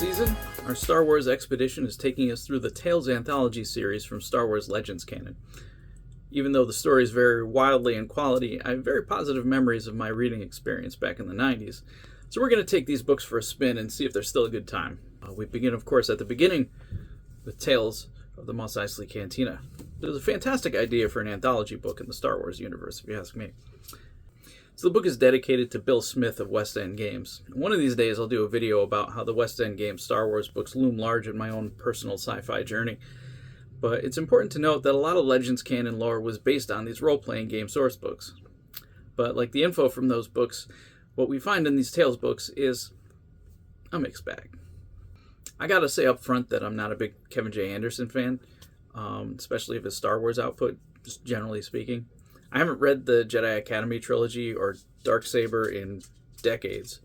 season, our Star Wars expedition is taking us through the Tales anthology series from Star Wars Legends canon. Even though the stories vary wildly in quality, I have very positive memories of my reading experience back in the 90s. So we're going to take these books for a spin and see if they're still a good time. We begin, of course, at the beginning with Tales of the Mos Eisley Cantina. It was a fantastic idea for an anthology book in the Star Wars universe, if you ask me. So the book is dedicated to Bill Smith of West End Games. One of these days I'll do a video about how the West End Games Star Wars books loom large in my own personal sci-fi journey. But it's important to note that a lot of Legends canon lore was based on these role-playing game source books. But like the info from those books, what we find in these Tales books is a mixed bag. I gotta say up front that I'm not a big Kevin J. Anderson fan, especially of his Star Wars output, just generally speaking. I haven't read the Jedi Academy trilogy or Darksaber in decades,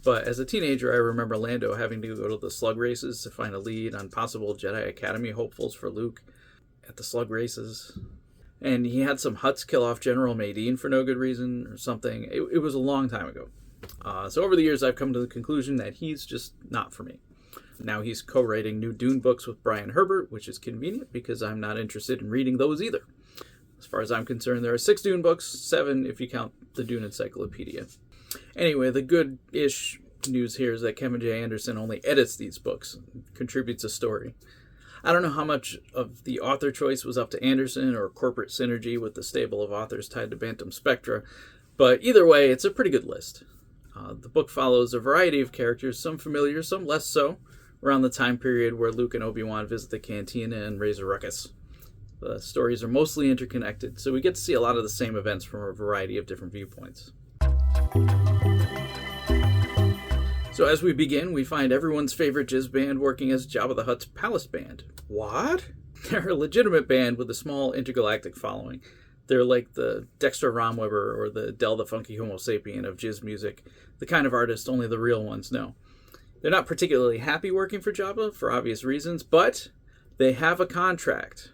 but as a teenager I remember Lando having to go to the slug races to find a lead on possible Jedi Academy hopefuls for Luke at the slug races. And he had some Hutts kill off General Madine for no good reason or something. It was a long time ago. So over the years I've come to the conclusion that he's just not for me. Now he's co-writing new Dune books with Brian Herbert, which is convenient because I'm not interested in reading those either. As far as I'm concerned, there are 6 Dune books, 7 if you count the Dune Encyclopedia. Anyway, the good-ish news here is that Kevin J. Anderson only edits these books, contributes a story. I don't know how much of the author choice was up to Anderson or corporate synergy with the stable of authors tied to Bantam Spectra, but either way, it's a pretty good list. The book follows a variety of characters, some familiar, some less so, around the time period where Luke and Obi-Wan visit the cantina and raise a ruckus. The stories are mostly interconnected, so we get to see a lot of the same events from a variety of different viewpoints. So as we begin, we find everyone's favorite jizz band working as Jabba the Hutt's palace band. What? They're a legitimate band with a small intergalactic following. They're like the Dexter Romweber or the Del the Funky Homo Sapien of jizz music, the kind of artist only the real ones know. They're not particularly happy working for Jabba, for obvious reasons, but they have a contract.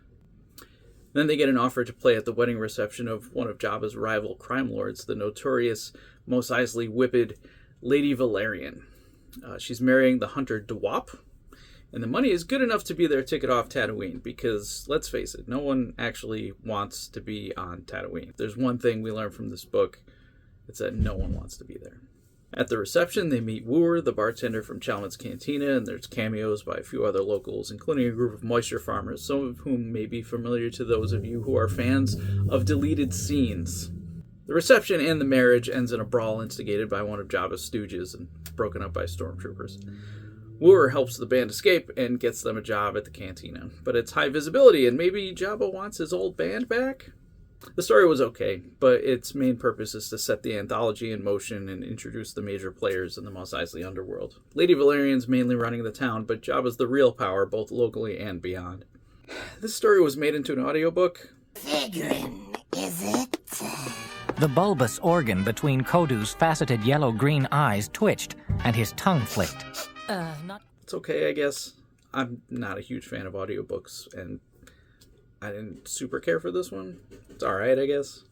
Then they get an offer to play at the wedding reception of one of Jabba's rival crime lords, the notorious Mos Eisley whipped Lady Valerian. She's marrying the hunter Dwap, and the money is good enough to be their ticket off Tatooine, because, let's face it, no one actually wants to be on Tatooine. If there's one thing we learn from this book, it's that no one wants to be there. At the reception, they meet Wooer, the bartender from Chalmers Cantina, and there's cameos by a few other locals, including a group of moisture farmers, some of whom may be familiar to those of you who are fans of deleted scenes. The reception and the marriage ends in a brawl instigated by one of Jabba's stooges and broken up by stormtroopers. Wooer helps the band escape and gets them a job at the cantina, but it's high visibility, and maybe Jabba wants his old band back? The story was okay, but its main purpose is to set the anthology in motion and introduce the major players in the Mos Eisley underworld. Lady Valerian's mainly running the town, but Jabba's the real power, both locally and beyond. This story was made into an audiobook. Figurin, is it? The bulbous organ between Kodu's faceted yellow-green eyes twitched, and his tongue flicked. It's okay, I guess. I'm not a huge fan of audiobooks, and I didn't super care for this one. It's alright, I guess.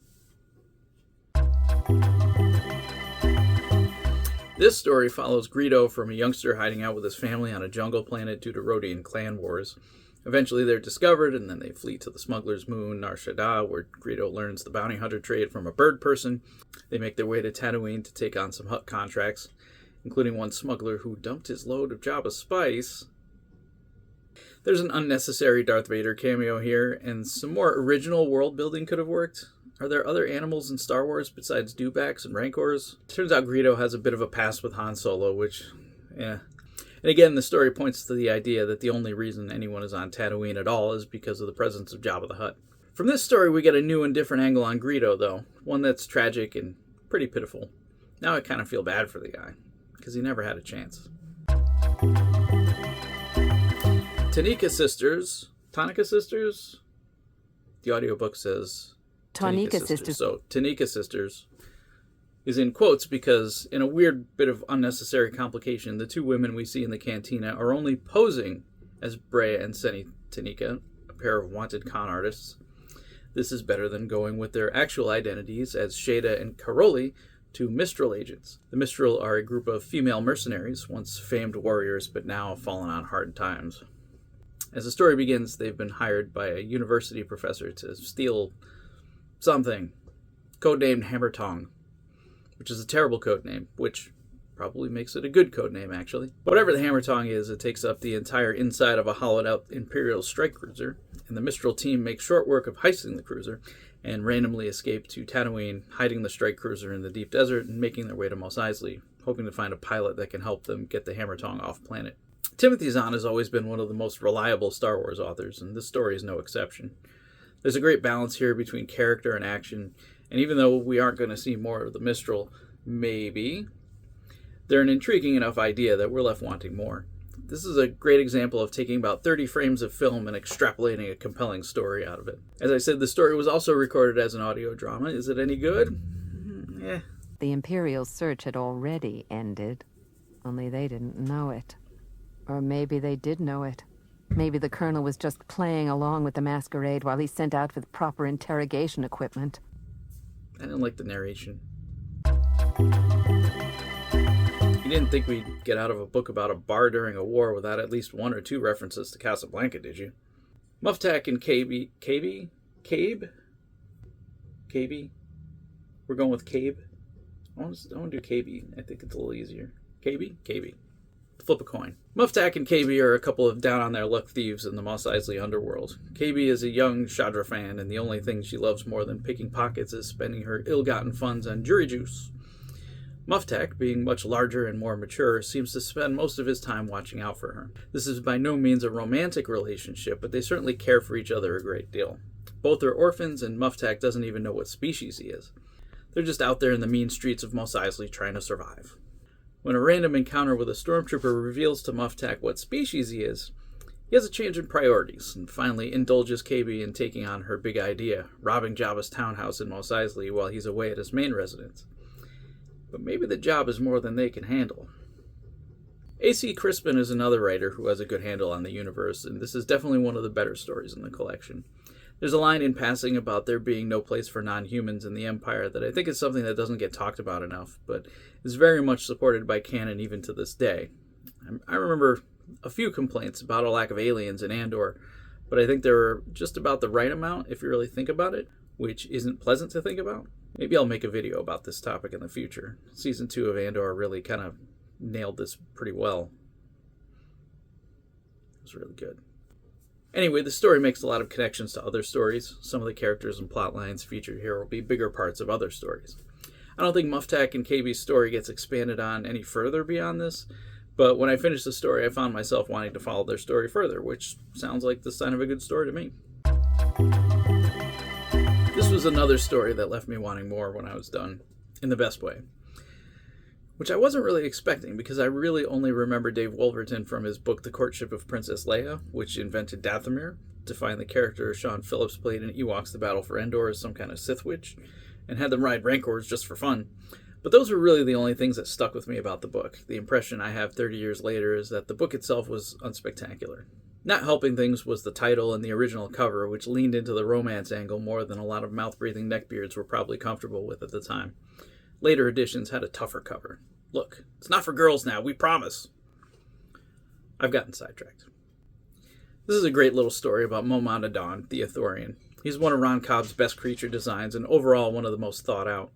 This story follows Greedo from a youngster hiding out with his family on a jungle planet due to Rodian clan wars. Eventually they're discovered, and then they flee to the smuggler's moon, Nar Shaddaa, where Greedo learns the bounty hunter trade from a bird person. They make their way to Tatooine to take on some Hutt contracts, including one smuggler who dumped his load of Jabba's spice. There's an unnecessary Darth Vader cameo here, and some more original world building could have worked. Are there other animals in Star Wars besides dewbacks and rancors? Turns out Greedo has a bit of a past with Han Solo, which, And again, the story points to the idea that the only reason anyone is on Tatooine at all is because of the presence of Jabba the Hutt. From this story, we get a new and different angle on Greedo, though. One that's tragic and pretty pitiful. Now I kind of feel bad for the guy, because he never had a chance. Tonica Sisters. The audiobook says Tonica Sisters. So, Tonica Sisters is in quotes because, in a weird bit of unnecessary complication, the two women we see in the cantina are only posing as Brea and Seni Tonica, a pair of wanted con artists. This is better than going with their actual identities as Shada and Karoli, to Mistral agents. The Mistral are a group of female mercenaries, once famed warriors, but now fallen on hard times. As the story begins, they've been hired by a university professor to steal something, codenamed Hammer Tong, which is a terrible codename, which probably makes it a good codename, actually. Whatever the Hammer Tong is, it takes up the entire inside of a hollowed-out Imperial strike cruiser, and the Mistral team makes short work of heisting the cruiser and randomly escape to Tatooine, hiding the strike cruiser in the deep desert and making their way to Mos Eisley, hoping to find a pilot that can help them get the Hammer Tong off planet. Timothy Zahn has always been one of the most reliable Star Wars authors, and this story is no exception. There's a great balance here between character and action, and even though we aren't going to see more of the Mistral, maybe, they're an intriguing enough idea that we're left wanting more. This is a great example of taking about 30 frames of film and extrapolating a compelling story out of it. As I said, the story was also recorded as an audio drama. Is it any good? Eh. The Imperial search had already ended, only they didn't know it. Or maybe they did know it. Maybe the Colonel was just playing along with the masquerade while he sent out for the proper interrogation equipment. I didn't like the narration. You didn't think we'd get out of a book about a bar during a war without at least one or two references to Casablanca, did you? Muftak and Cabe? We're going with Cabe? I want to do Cabe. I think it's a little easier. Cabe? Flip a coin. Muftak and Cabe are a couple of down-on-their-luck thieves in the Mos Eisley underworld. Cabe is a young Shadra fan, and the only thing she loves more than picking pockets is spending her ill-gotten funds on jury juice. Muftak, being much larger and more mature, seems to spend most of his time watching out for her. This is by no means a romantic relationship, but they certainly care for each other a great deal. Both are orphans, and Muftak doesn't even know what species he is. They're just out there in the mean streets of Mos Eisley trying to survive. When a random encounter with a stormtrooper reveals to Muftak what species he is, he has a change in priorities, and finally indulges Cabe in taking on her big idea, robbing Jabba's townhouse in Mos Eisley while he's away at his main residence. But maybe the job is more than they can handle. A.C. Crispin is another writer who has a good handle on the universe, and this is definitely one of the better stories in the collection. There's a line in passing about there being no place for non-humans in the Empire that I think is something that doesn't get talked about enough, but is very much supported by canon even to this day. I remember a few complaints about a lack of aliens in Andor, but I think there were just about the right amount if you really think about it, which isn't pleasant to think about. Maybe I'll make a video about this topic in the future. Season 2 of Andor really kind of nailed this pretty well. It was really good. Anyway, the story makes a lot of connections to other stories. Some of the characters and plot lines featured here will be bigger parts of other stories. I don't think Muftak and Cabe's story gets expanded on any further beyond this, but when I finished the story, I found myself wanting to follow their story further, which sounds like the sign of a good story to me. This was another story that left me wanting more when I was done, in the best way. Which I wasn't really expecting, because I really only remember Dave Wolverton from his book The Courtship of Princess Leia, which invented Dathomir, to find the character Sean Phillips played in Ewoks The Battle for Endor as some kind of Sith witch, and had them ride Rancors just for fun. But those were really the only things that stuck with me about the book. The impression I have 30 years later is that the book itself was unspectacular. Not helping things was the title and the original cover, which leaned into the romance angle more than a lot of mouth-breathing neckbeards were probably comfortable with at the time. Later editions had a tougher cover. Look, it's not for girls now, we promise. I've gotten sidetracked. This is a great little story about Mos Eisley, the Ithorian. He's one of Ron Cobb's best creature designs and overall one of the most thought out.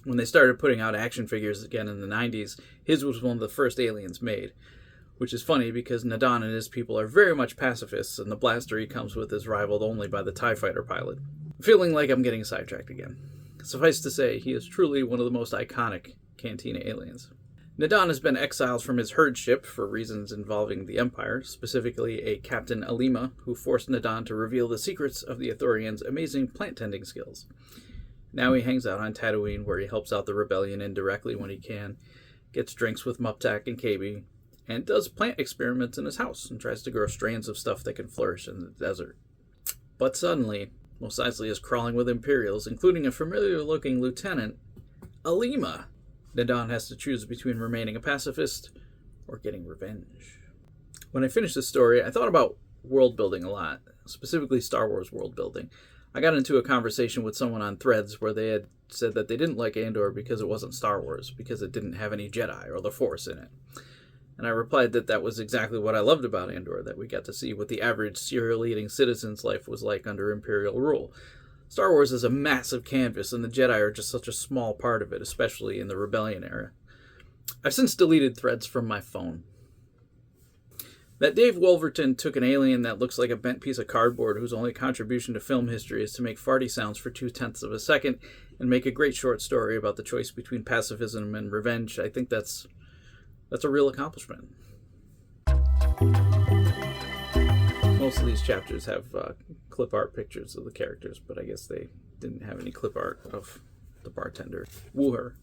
When they started putting out action figures again in the 90s, his was one of the first aliens made. Which is funny because Nadan and his people are very much pacifists, and the blaster he comes with is rivaled only by the TIE fighter pilot. Feeling like I'm getting sidetracked again. Suffice to say, he is truly one of the most iconic Cantina aliens. Nadan has been exiled from his herd ship for reasons involving the Empire, specifically a Captain Alima who forced Nadan to reveal the secrets of the Ithorians' amazing plant-tending skills. Now he hangs out on Tatooine, where he helps out the rebellion indirectly when he can, gets drinks with Muftak and Cabe, and does plant experiments in his house and tries to grow strains of stuff that can flourish in the desert. But suddenly, Mos Eisley is crawling with Imperials, including a familiar-looking Lieutenant Alima. Nadan has to choose between remaining a pacifist or getting revenge. When I finished this story, I thought about world building a lot, specifically Star Wars world building. I got into a conversation with someone on Threads where they had said that they didn't like Andor because it wasn't Star Wars, because it didn't have any Jedi or the Force in it. And I replied that that was exactly what I loved about Andor, that we got to see what the average cereal-eating citizen's life was like under Imperial rule. Star Wars is a massive canvas, and the Jedi are just such a small part of it, especially in the Rebellion era. I've since deleted threads from my phone. That Dave Wolverton took an alien that looks like a bent piece of cardboard whose only contribution to film history is to make farty sounds for 0.2 of a second and make a great short story about the choice between pacifism and revenge, I think that's a real accomplishment. Most of these chapters have clip art pictures of the characters, but I guess they didn't have any clip art of the bartender. Woo her.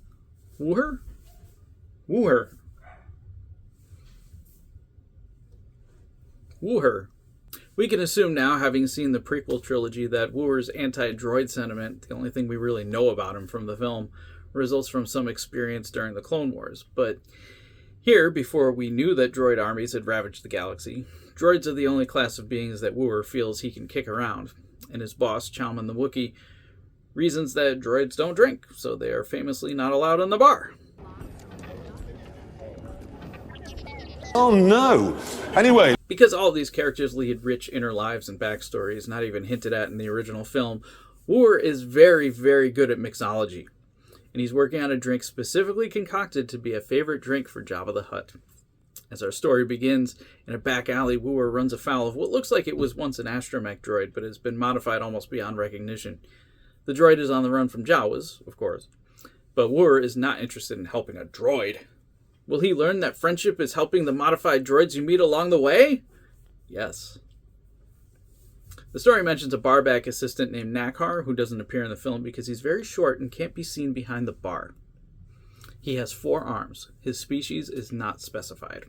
Woo her? Woo her. Woo her. We can assume now, having seen the prequel trilogy, that Wooher's anti-droid sentiment, the only thing we really know about him from the film, results from some experience during the Clone Wars. But here, before we knew that droid armies had ravaged the galaxy, droids are the only class of beings that Wooher feels he can kick around, and his boss, Chalman the Wookiee, reasons that droids don't drink, so they are famously not allowed in the bar. Oh no! Anyway. Because all these characters lead rich inner lives and backstories not even hinted at in the original film, Wooher is very, very good at mixology. And he's working on a drink specifically concocted to be a favorite drink for Jabba the Hutt. As our story begins, in a back alley, Wooher runs afoul of what looks like it was once an astromech droid, but has been modified almost beyond recognition. The droid is on the run from Jawas, of course, but Wooher is not interested in helping a droid. Will he learn that friendship is helping the modified droids you meet along the way? Yes. The story mentions a barback assistant named Nakar, who doesn't appear in the film because he's very short and can't be seen behind the bar. He has 4 arms. His species is not specified.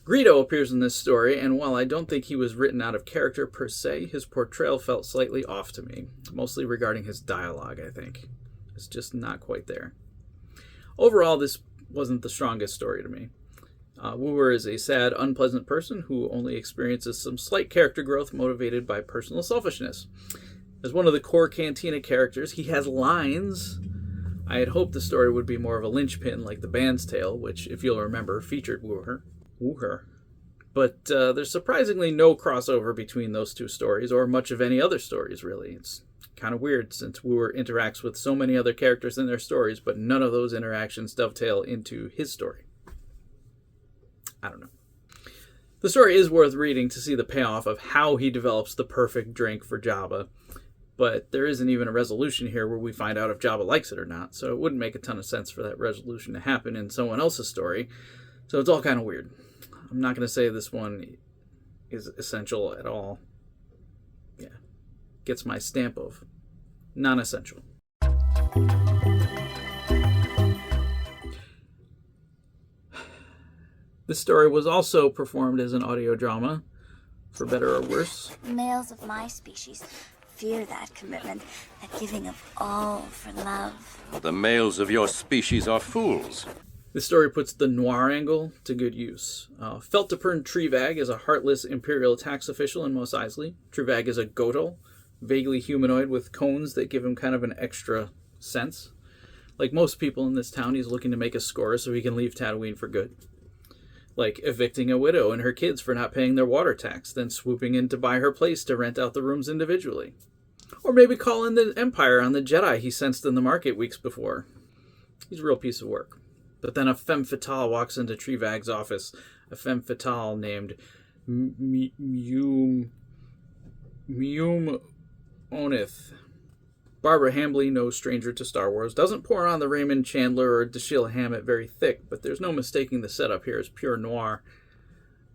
Greedo appears in this story, and while I don't think he was written out of character per se, his portrayal felt slightly off to me, mostly regarding his dialogue, I think. It's just not quite there. Overall, this wasn't the strongest story to me. Wooher is a sad, unpleasant person who only experiences some slight character growth motivated by personal selfishness. As one of the core Cantina characters, he has lines. I had hoped the story would be more of a linchpin like The Band's Tale, which, if you'll remember, featured Wooher. But there's surprisingly no crossover between those two stories, or much of any other stories, really. It's kind of weird, since Wooher interacts with so many other characters in their stories, but none of those interactions dovetail into his story. I don't know. The story is worth reading to see the payoff of how he develops the perfect drink for Jabba, but there isn't even a resolution here where we find out if Jabba likes it or not, so it wouldn't make a ton of sense for that resolution to happen in someone else's story, so it's all kind of weird. I'm not going to say this one is essential at all. Yeah. Gets my stamp of non-essential. This story was also performed as an audio drama, for better or worse. Males of my species fear that commitment, that giving of all for love. The males of your species are fools. This story puts the noir angle to good use. Feltapern Trevag is a heartless Imperial tax official in Mos Eisley. Trevag is a Gotal, vaguely humanoid with cones that give him kind of an extra sense. Like most people in this town, he's looking to make a score so he can leave Tatooine for good. Like evicting a widow and her kids for not paying their water tax, then swooping in to buy her place to rent out the rooms individually. Or maybe call in the Empire on the Jedi he sensed in the market weeks before. He's a real piece of work. But then a femme fatale walks into Trevag's office, a femme fatale named Muum Onith. Barbara Hambly, no stranger to Star Wars, doesn't pour on the Raymond Chandler or Dashiell Hammett very thick, but there's no mistaking the setup here as pure noir.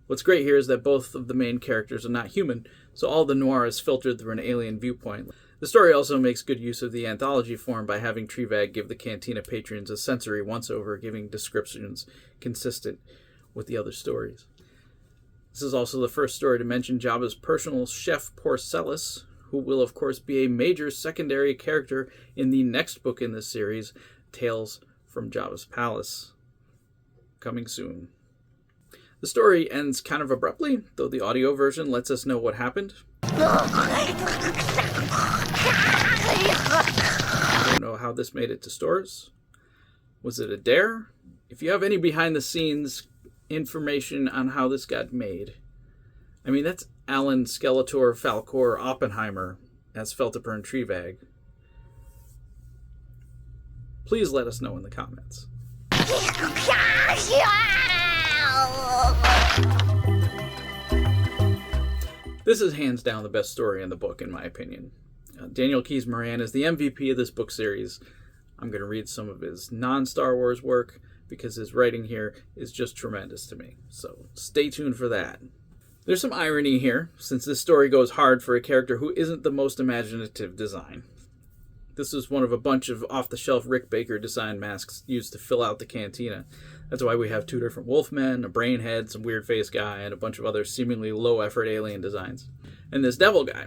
What's great here is that both of the main characters are not human, so all the noir is filtered through an alien viewpoint. The story also makes good use of the anthology form by having Trevag give the Cantina patrons a sensory once-over, giving descriptions consistent with the other stories. This is also the first story to mention Jabba's personal chef Porcellus, who will of course be a major secondary character in the next book in this series, Tales from Jabba's Palace. Coming soon. The story ends kind of abruptly, though the audio version lets us know what happened. know how this made it to stores. Was it a dare? If you have any behind-the-scenes information on how this got made, I mean, that's Alan Skeletor Falcor Oppenheimer as Feltepern Treevag. Please let us know in the comments. This is hands down the best story in the book, in my opinion. Daniel Keyes Moran is the MVP of this book series. I'm going to read some of his non-Star Wars work because his writing here is just tremendous to me. So stay tuned for that. There's some irony here, since this story goes hard for a character who isn't the most imaginative design. This is one of a bunch of off-the-shelf Rick Baker design masks used to fill out the cantina. That's why we have 2 different wolfmen, a brainhead, some weird-faced guy, and a bunch of other seemingly low-effort alien designs. And this devil guy,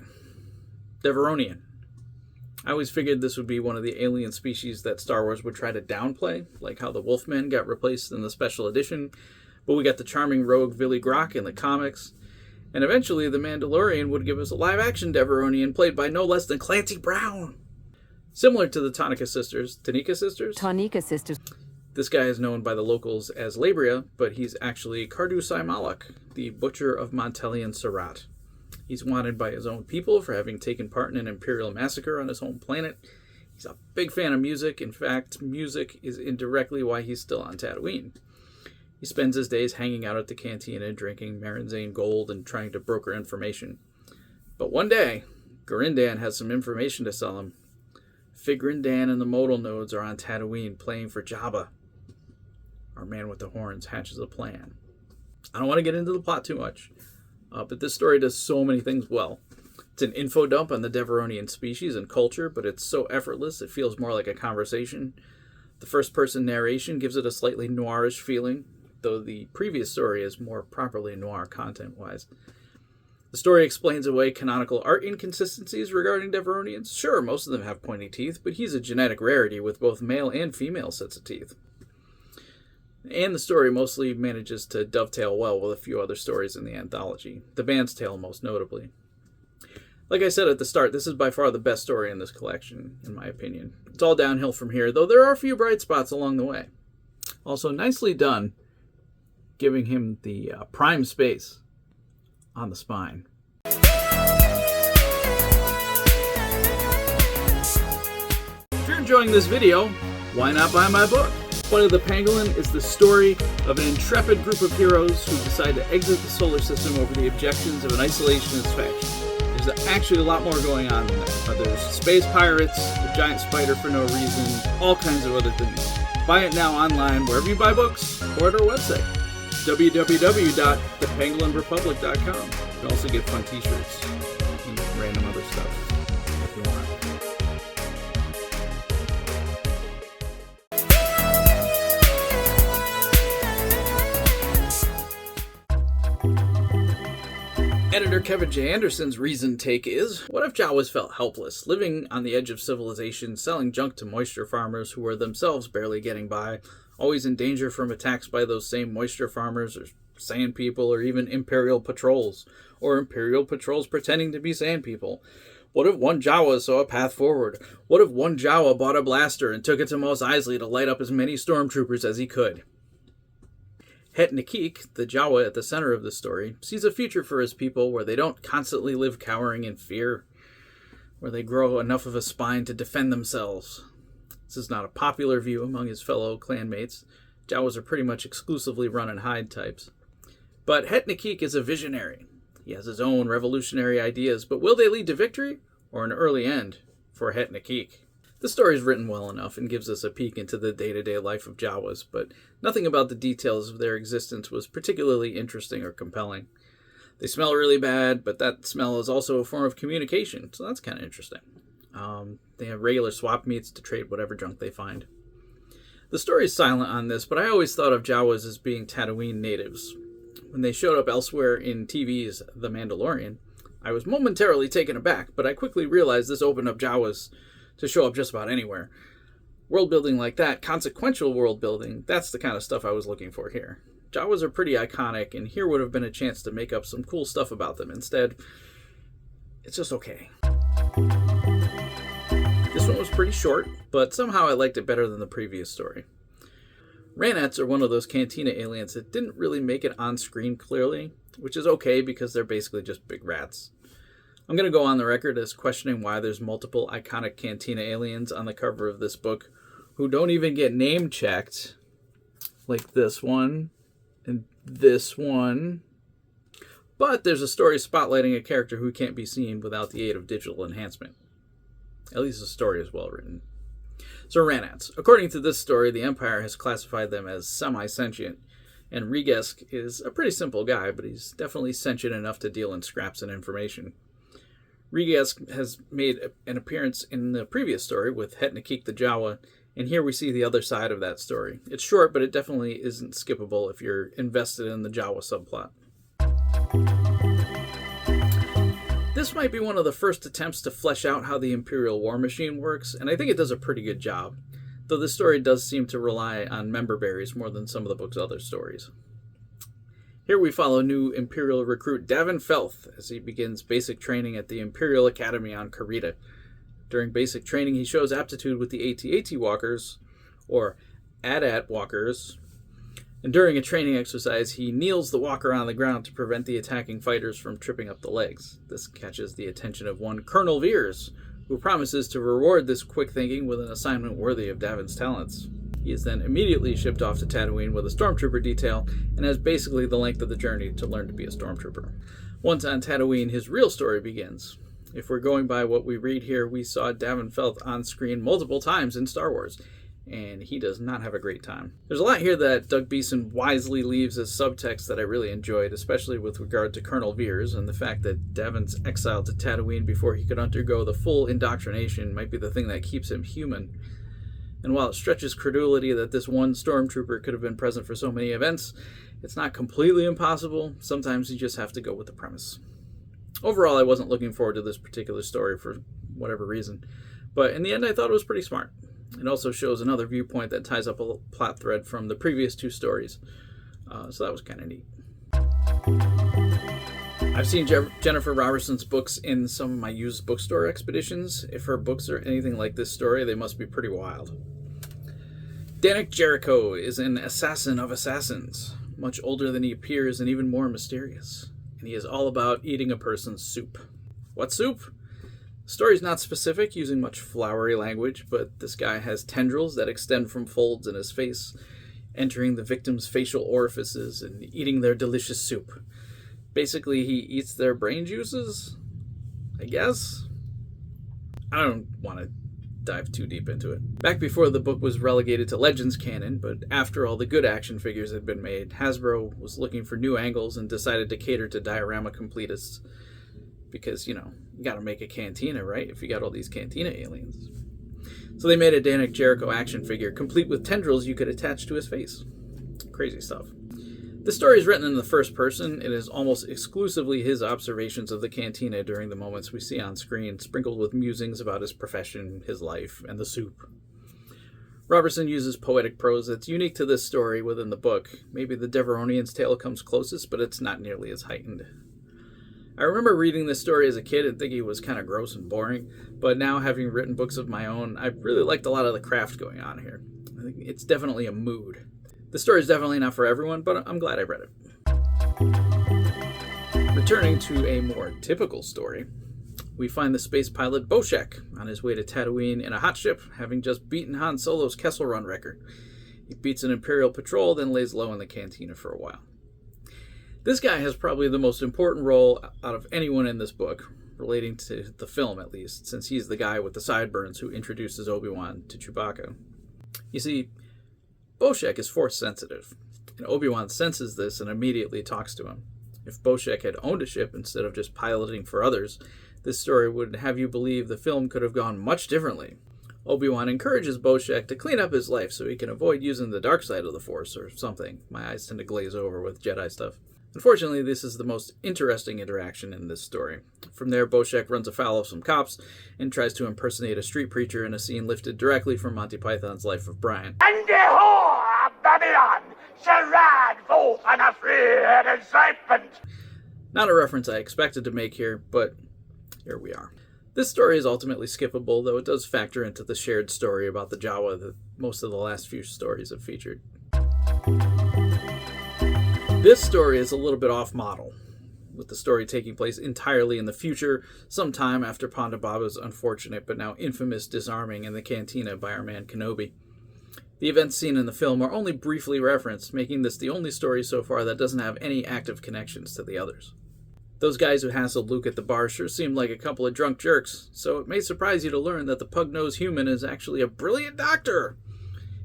Deveronian. I always figured this would be one of the alien species that Star Wars would try to downplay, like how the wolfmen got replaced in the special edition, but we got the charming rogue Villy Grok in the comics, and eventually the Mandalorian would give us a live-action Deveronian played by no less than Clancy Brown. Similar to the Tanika sisters. This guy is known by the locals as Labria, but he's actually Cardu Malak, the butcher of Montelian Surat. He's wanted by his own people for having taken part in an Imperial massacre on his home planet. He's a big fan of music. In fact, music is indirectly why he's still on Tatooine. He spends his days hanging out at the cantina, drinking Marinzane Gold and trying to broker information. But one day, Grindan has some information to sell him. Fig Grindan and the modal nodes are on Tatooine playing for Jabba. Our man with the horns hatches a plan. I don't want to get into the plot too much, but this story does so many things well. It's an info dump on the Deveronian species and culture, but it's so effortless it feels more like a conversation. The first-person narration gives it a slightly noirish feeling, though the previous story is more properly noir content-wise. The story explains away canonical art inconsistencies regarding Deveronians. Sure, most of them have pointy teeth, but he's a genetic rarity with both male and female sets of teeth. And the story mostly manages to dovetail well with a few other stories in the anthology, the Band's Tale most notably. Like I said at the start, this is by far the best story in this collection, in my opinion. It's all downhill from here, though there are a few bright spots along the way. Also, nicely done, giving him the prime space on the spine. If you're enjoying this video, why not buy my book? Flight of the Pangolin is the story of an intrepid group of heroes who decide to exit the solar system over the objections of an isolationist faction. There's actually a lot more going on than that. There's space pirates, a giant spider for no reason, all kinds of other things. Buy it now online wherever you buy books or at our website, www.thepangolinrepublic.com. You can also get fun t-shirts and random other stuff if you want. Editor Kevin J. Anderson's reasoned take is, what if Jawas felt helpless, living on the edge of civilization, selling junk to moisture farmers who were themselves barely getting by, always in danger from attacks by those same moisture farmers, or sand people, or even Imperial patrols, or Imperial patrols pretending to be sand people? What if one Jawa saw a path forward? What if one Jawa bought a blaster and took it to Mos Eisley to light up as many stormtroopers as he could? Het Nikik, the Jawa at the center of the story, sees a future for his people where they don't constantly live cowering in fear, where they grow enough of a spine to defend themselves. This is not a popular view among his fellow clanmates. Jawas are pretty much exclusively run and hide types. But Het Nikik is a visionary. He has his own revolutionary ideas, but will they lead to victory or an early end for Het Nikik? The story is written well enough and gives us a peek into the day-to-day life of Jawas, but nothing about the details of their existence was particularly interesting or compelling. They smell really bad, but that smell is also a form of communication, so that's kind of interesting. They have regular swap meets to trade whatever junk they find. The story is silent on this, but I always thought of Jawas as being Tatooine natives. When they showed up elsewhere in TV's The Mandalorian, I was momentarily taken aback, but I quickly realized this opened up Jawas to show up just about anywhere. World building like that, consequential world building, that's the kind of stuff I was looking for here. Jawas are pretty iconic, and here would have been a chance to make up some cool stuff about them. Instead, it's just okay. This This one was pretty short, but somehow I liked it better than the previous story. Ranats are one of those Cantina aliens that didn't really make it on screen clearly, which is okay because they're basically just big rats. I'm going to go on the record as questioning why there's multiple iconic Cantina aliens on the cover of this book who don't even get name checked, like this one and this one. But there's a story spotlighting a character who can't be seen without the aid of digital enhancement. At least the story is well written. So Ranats. According to this story, the Empire has classified them as semi-sentient, and Rigesk is a pretty simple guy, but he's definitely sentient enough to deal in scraps and information. Rigesk has made an appearance in the previous story with Hetnakik the Jawa, and here we see the other side of that story. It's short, but it definitely isn't skippable if you're invested in the Jawa subplot. This might be one of the first attempts to flesh out how the Imperial War Machine works, and I think it does a pretty good job, though this story does seem to rely on member berries more than some of the book's other stories. Here we follow new Imperial recruit Davin Felth as he begins basic training at the Imperial Academy on Karita. During basic training, he shows aptitude with the AT-AT walkers, or AT-AT walkers, and during a training exercise, he kneels the walker on the ground to prevent the attacking fighters from tripping up the legs. This catches the attention of one Colonel Veers, who promises to reward this quick thinking with an assignment worthy of Davin's talents. He is then immediately shipped off to Tatooine with a stormtrooper detail, and has basically the length of the journey to learn to be a stormtrooper. Once on Tatooine, his real story begins. If we're going by what we read here, we saw Davin Felth on screen multiple times in Star Wars, and he does not have a great time. There's a lot here that Doug Beeson wisely leaves as subtext that I really enjoyed, especially with regard to Colonel Veers, and the fact that Davin's exiled to Tatooine before he could undergo the full indoctrination might be the thing that keeps him human. And while it stretches credulity that this one stormtrooper could have been present for so many events, it's not completely impossible. Sometimes you just have to go with the premise. Overall, I wasn't looking forward to this particular story for whatever reason, but in the end I thought it was pretty smart. It also shows another viewpoint that ties up a plot thread from the previous two stories, so that was kind of neat. I've seen Jennifer Robertson's books in some of my used bookstore expeditions. If her books are anything like this story, they must be pretty wild. Danik Jericho is an assassin of assassins, much older than he appears and even more mysterious. And he is all about eating a person's soup. What soup? The story's not specific, using much flowery language, but this guy has tendrils that extend from folds in his face, entering the victim's facial orifices and eating their delicious soup. Basically, he eats their brain juices, I guess? I don't want to dive too deep into it. Back before the book was relegated to Legends canon, but after all the good action figures had been made, Hasbro was looking for new angles and decided to cater to diorama completists. Because, you gotta make a Cantina, right? If you got all these Cantina aliens. So they made a Danik Jericho action figure, complete with tendrils you could attach to his face. Crazy stuff. The story is written in the first person. It is almost exclusively his observations of the Cantina during the moments we see on screen, sprinkled with musings about his profession, his life, and the soup. Robertson uses poetic prose that's unique to this story within the book. Maybe the Deveronian's tale comes closest, but it's not nearly as heightened. I remember reading this story as a kid and thinking it was kind of gross and boring, but now having written books of my own, I really liked a lot of the craft going on here. I think it's definitely a mood. The story is definitely not for everyone, but I'm glad I read it. Returning to a more typical story, we find the space pilot Boshek on his way to Tatooine in a hot ship, having just beaten Han Solo's Kessel Run record. He beats an Imperial patrol, then lays low in the Cantina for a while. This guy has probably the most important role out of anyone in this book, relating to the film at least, since he's the guy with the sideburns who introduces Obi-Wan to Chewbacca. You see, Boshek is force sensitive, and Obi-Wan senses this and immediately talks to him. If Boshek had owned a ship instead of just piloting for others, this story would have you believe the film could have gone much differently. Obi-Wan encourages Boshek to clean up his life so he can avoid using the dark side of the Force or something. My eyes tend to glaze over with Jedi stuff. Unfortunately, this is the most interesting interaction in this story. From there, Boshek runs afoul of some cops and tries to impersonate a street preacher in a scene lifted directly from Monty Python's Life of Brian. And the whore of Babylon shall ride forth on a three-headed serpent. Not a reference I expected to make here, but here we are. This story is ultimately skippable, though it does factor into the shared story about the Jawa that most of the last few stories have featured. This story is a little bit off-model, with the story taking place entirely in the future, sometime after Ponda Baba's unfortunate but now infamous disarming in the cantina by our man Kenobi. The events seen in the film are only briefly referenced, making this the only story so far that doesn't have any active connections to the others. Those guys who hassled Luke at the bar sure seemed like a couple of drunk jerks, so it may surprise you to learn that the pug-nosed human is actually a brilliant doctor.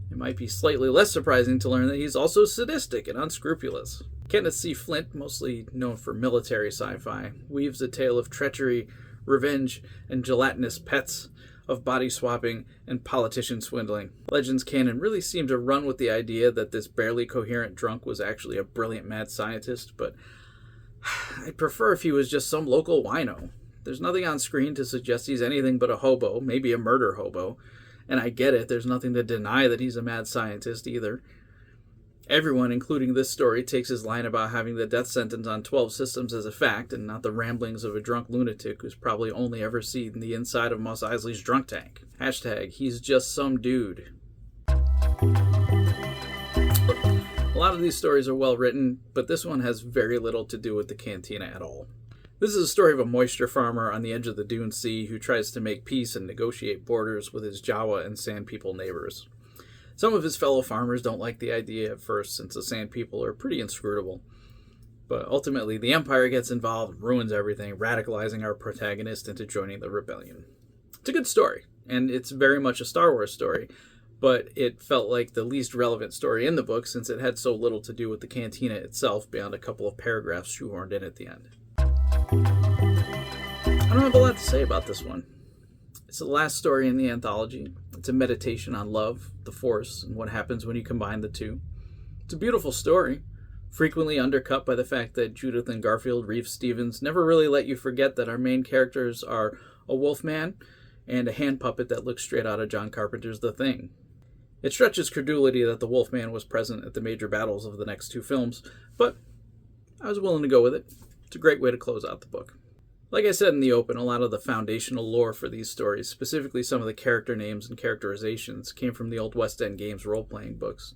It might be slightly less surprising to learn that he's also sadistic and unscrupulous. Kenneth C. Flint, mostly known for military sci-fi, weaves a tale of treachery, revenge, and gelatinous pets, of body swapping and politician swindling. Legends canon really seemed to run with the idea that this barely coherent drunk was actually a brilliant mad scientist, but I'd prefer if he was just some local wino. There's nothing on screen to suggest he's anything but a hobo, maybe a murder hobo, and I get it, there's nothing to deny that he's a mad scientist either. Everyone, including this story, takes his line about having the death sentence on 12 systems as a fact, and not the ramblings of a drunk lunatic who's probably only ever seen the inside of Mos Eisley's drunk tank. Hashtag, he's just some dude. A lot of these stories are well written, but this one has very little to do with the cantina at all. This is a story of a moisture farmer on the edge of the Dune Sea who tries to make peace and negotiate borders with his Jawa and Sand People neighbors. Some of his fellow farmers don't like the idea at first, since the Sand People are pretty inscrutable. But ultimately, the Empire gets involved and ruins everything, radicalizing our protagonist into joining the rebellion. It's a good story, and it's very much a Star Wars story, but it felt like the least relevant story in the book since it had so little to do with the cantina itself beyond a couple of paragraphs shoehorned in at the end. I don't have a lot to say about this one. It's the last story in the anthology. It's a meditation on love, the Force, and what happens when you combine the two. It's a beautiful story, frequently undercut by the fact that Judith and Garfield Reeves-Stevens never really let you forget that our main characters are a wolfman and a hand puppet that looks straight out of John Carpenter's The Thing. It stretches credulity that the wolfman was present at the major battles of the next two films, but I was willing to go with it. It's a great way to close out the book. Like I said in the open, a lot of the foundational lore for these stories, specifically some of the character names and characterizations, came from the old West End Games role-playing books.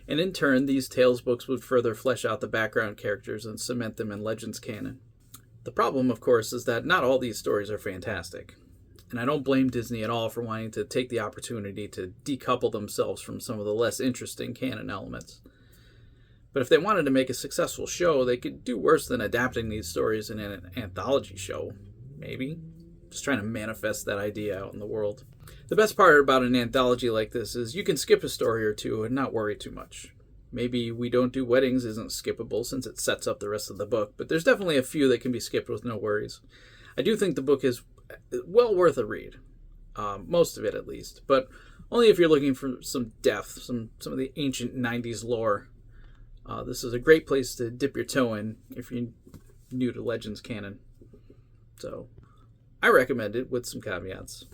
And in turn, these Tales books would further flesh out the background characters and cement them in Legends canon. The problem, of course, is that not all these stories are fantastic. And I don't blame Disney at all for wanting to take the opportunity to decouple themselves from some of the less interesting canon elements. But if they wanted to make a successful show, they could do worse than adapting these stories in an anthology show. Maybe. Just trying to manifest that idea out in the world. The best part about an anthology like this is you can skip a story or two and not worry too much. Maybe We Don't Do Weddings isn't skippable since it sets up the rest of the book, but there's definitely a few that can be skipped with no worries. I do think the book is well worth a read. Most of it at least. But only if you're looking for some depth, some of the ancient 90s lore. This is a great place to dip your toe in if you're new to Legends canon. So, I recommend it with some caveats.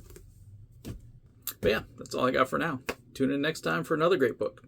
But yeah, that's all I got for now. Tune in next time for another great book.